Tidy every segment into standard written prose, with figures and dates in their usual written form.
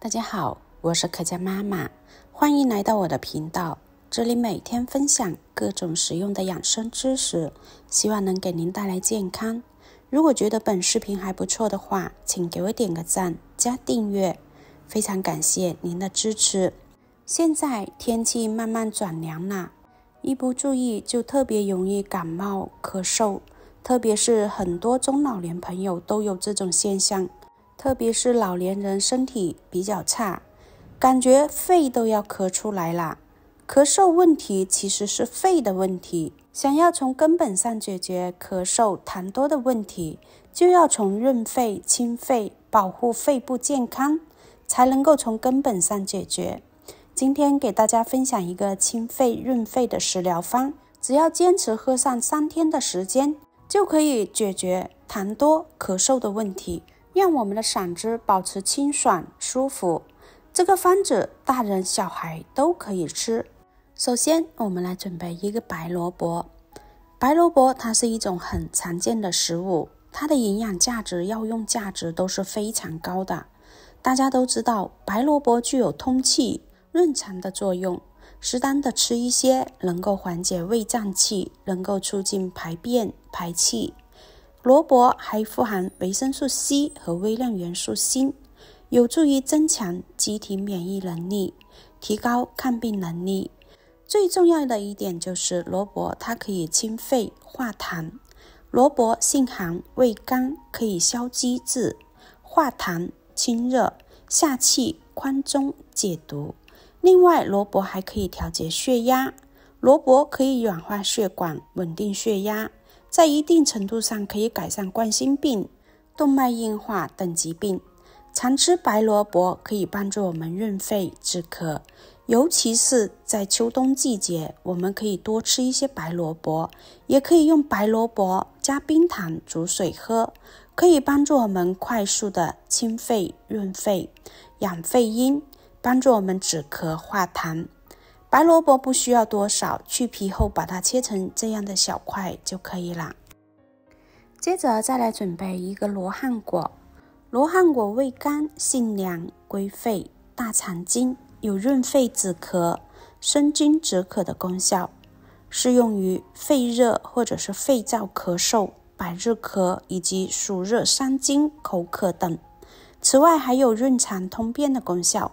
大家好，我是可嘉妈妈，欢迎来到我的频道。这里每天分享各种实用的养生知识，希望能给您带来健康。如果觉得本视频还不错的话，请给我点个赞加订阅，非常感谢您的支持。现在天气慢慢转凉了，一不注意就特别容易感冒咳嗽，特别是很多中老年朋友都有这种现象，特别是老年人身体比较差，感觉肺都要咳出来了。咳嗽问题其实是肺的问题，想要从根本上解决咳嗽痰多的问题，就要从润肺清肺，保护肺部健康，才能够从根本上解决。今天给大家分享一个清肺润肺的食疗方，只要坚持喝上3天的时间，就可以解决痰多咳嗽的问题，让我们的嗓子保持清爽舒服。这个方子大人小孩都可以吃。首先我们来准备一个白萝卜。白萝卜它是一种很常见的食物，它的营养价值、药用价值都是非常高的。大家都知道白萝卜具有通气润肠的作用，适当的吃一些能够缓解胃胀气，能够促进排便排气。萝卜还富含维生素 C 和微量元素锌，有助于增强机体免疫能力，提高抗病能力。最重要的一点就是萝卜它可以清肺化痰。萝卜性寒味甘，可以消积滞、化痰、清热、下气、宽中、解毒。另外萝卜还可以调节血压，萝卜可以软化血管，稳定血压，在一定程度上可以改善冠心病、动脉硬化等疾病。常吃白萝卜可以帮助我们润肺止咳，尤其是在秋冬季节，我们可以多吃一些白萝卜，也可以用白萝卜加冰糖煮水喝，可以帮助我们快速的清肺润肺，养肺阴，帮助我们止咳化痰。白萝卜不需要多少，去皮后把它切成这样的小块就可以了。接着再来准备一个罗汉果。罗汉果味甘性凉，归肺大肠经，有润肺止咳、生津止渴的功效，适用于肺热或者是肺燥咳嗽、百日咳以及暑热伤津、口渴等。此外还有润肠通便的功效。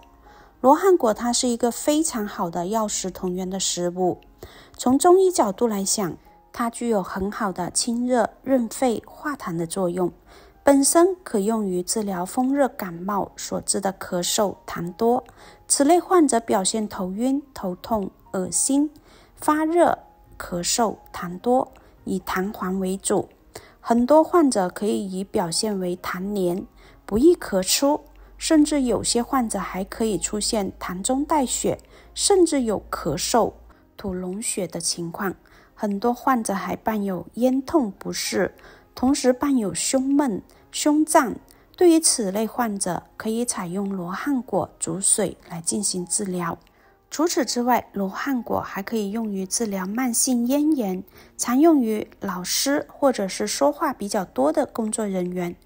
罗汉果它是一个非常好的药食同源的食物，从中医角度来想，它具有很好的清热润肺化痰的作用，本身可用于治疗风热感冒所致的咳嗽痰多。此类患者表现头晕、头痛、恶心、发热、咳嗽痰多，以痰黄为主。很多患者可以以表现为痰黏、不易咳出，甚至有些患者还可以出现痰中带血，甚至有咳嗽、吐脓血的情况。很多患者还伴有咽痛不适，同时伴有胸闷、胸胀。对于此类患者，可以采用罗汉果煮水来进行治疗。除此之外，罗汉果还可以用于治疗慢性咽炎，常用于老师或者是说话比较多的工作人员。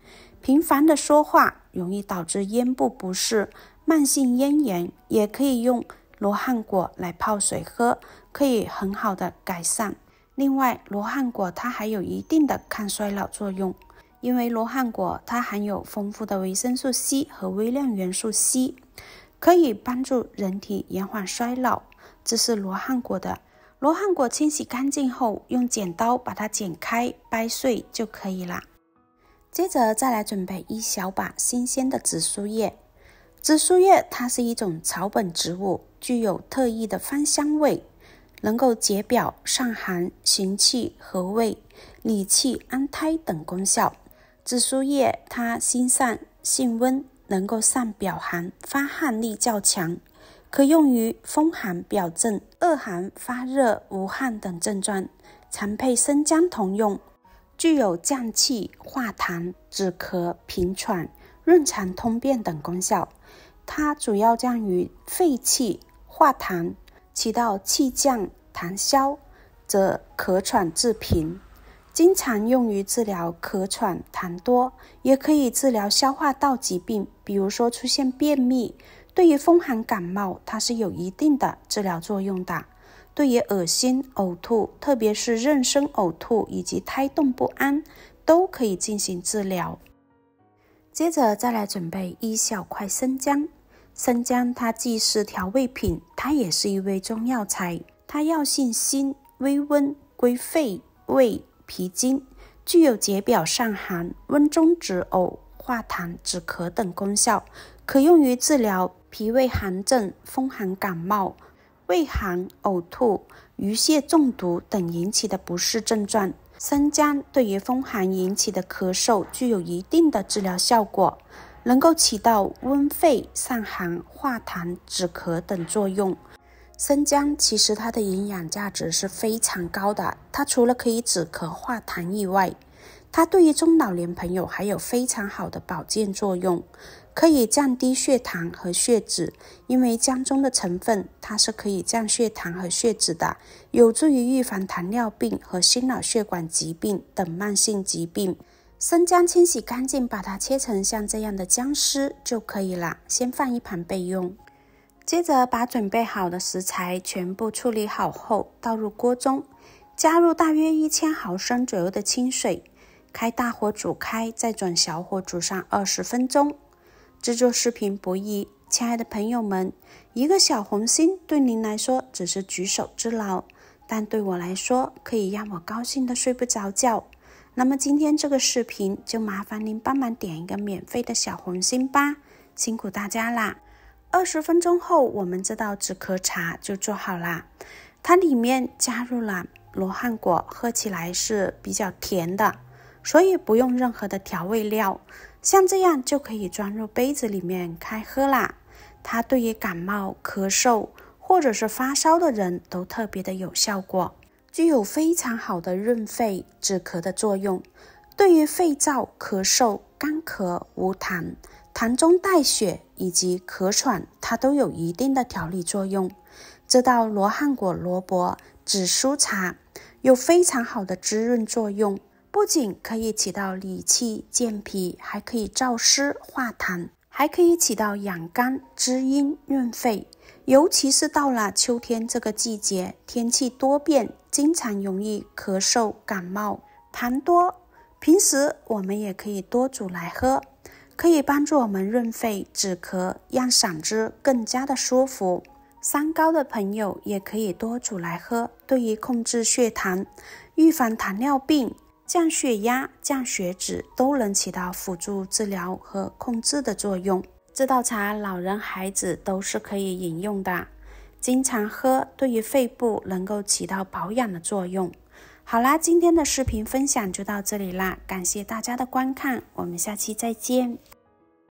频繁的说话容易导致咽部不适、慢性咽炎，也可以用罗汉果来泡水喝，可以很好的改善。另外，罗汉果它还有一定的抗衰老作用，因为罗汉果它含有丰富的维生素 C 和微量元素硒，可以帮助人体延缓衰老。这是罗汉果的。罗汉果清洗干净后，用剪刀把它剪开掰碎就可以了。接着再来准备1小把新鲜的紫苏叶。紫苏叶它是一种草本植物，具有特异的芳香味，能够解表、散寒、行气、和胃、理气、安胎等功效。紫苏叶它辛散性温，能够散表寒，发汗力较强，可用于风寒表症、恶寒发热无汗等症状，常配生姜同用，具有降气、化痰、止咳、平喘、润肠通便等功效。它主要降于肺气、化痰，起到气降痰消，则咳喘治平。经常用于治疗咳喘、痰多，也可以治疗消化道疾病，比如说出现便秘。对于风寒感冒，它是有一定的治疗作用的。对于恶心、呕吐，特别是妊娠呕吐以及胎动不安，都可以进行治疗。接着再来准备1小块生姜。生姜它既是调味品，它也是一味中药材，它药性辛，微温，归肺、胃、脾经，具有解表散寒、温中止呕、化痰止咳等功效，可用于治疗脾胃寒症、风寒感冒、胃寒、呕吐、鱼蟹中毒等引起的不适症状。生姜对于风寒引起的咳嗽具有一定的治疗效果，能够起到温肺、散寒、化痰、止咳等作用。生姜其实它的营养价值是非常高的，它除了可以止咳化痰以外，它对于中老年朋友还有非常好的保健作用，可以降低血糖和血脂，因为姜中的成分它是可以降血糖和血脂的，有助于预防糖尿病和心脑血管疾病等慢性疾病。生姜清洗干净，把它切成像这样的姜丝就可以了，先放一旁备用。接着把准备好的食材全部处理好后，倒入锅中，加入大约1000毫升左右的清水，开大火煮开，再转小火煮上20分钟。制作视频不易，亲爱的朋友们，一个小红心对您来说只是举手之劳，但对我来说可以让我高兴的睡不着觉。那么今天这个视频就麻烦您帮忙点一个免费的小红心吧，辛苦大家啦。20分钟后，我们这道止咳茶就做好啦。它里面加入了罗汉果，喝起来是比较甜的，所以不用任何的调味料，像这样就可以装入杯子里面开喝啦。它对于感冒、咳嗽或者是发烧的人都特别的有效果，具有非常好的润肺止咳的作用，对于肺燥、咳嗽、干咳、无痰、痰中带血以及咳喘，它都有一定的调理作用。这道罗汉果萝卜紫苏茶有非常好的滋润作用，不仅可以起到理气健脾，还可以燥湿化痰，还可以起到养肝滋阴润肺。尤其是到了秋天这个季节，天气多变，经常容易咳嗽感冒痰多，平时我们也可以多煮来喝，可以帮助我们润肺止咳，让嗓子更加的舒服。三高的朋友也可以多煮来喝，对于控制血糖、预防糖尿病、降血压、降血脂都能起到辅助治疗和控制的作用。这道茶老人孩子都是可以饮用的，经常喝对于肺部能够起到保养的作用。好啦，今天的视频分享就到这里啦，感谢大家的观看，我们下期再见。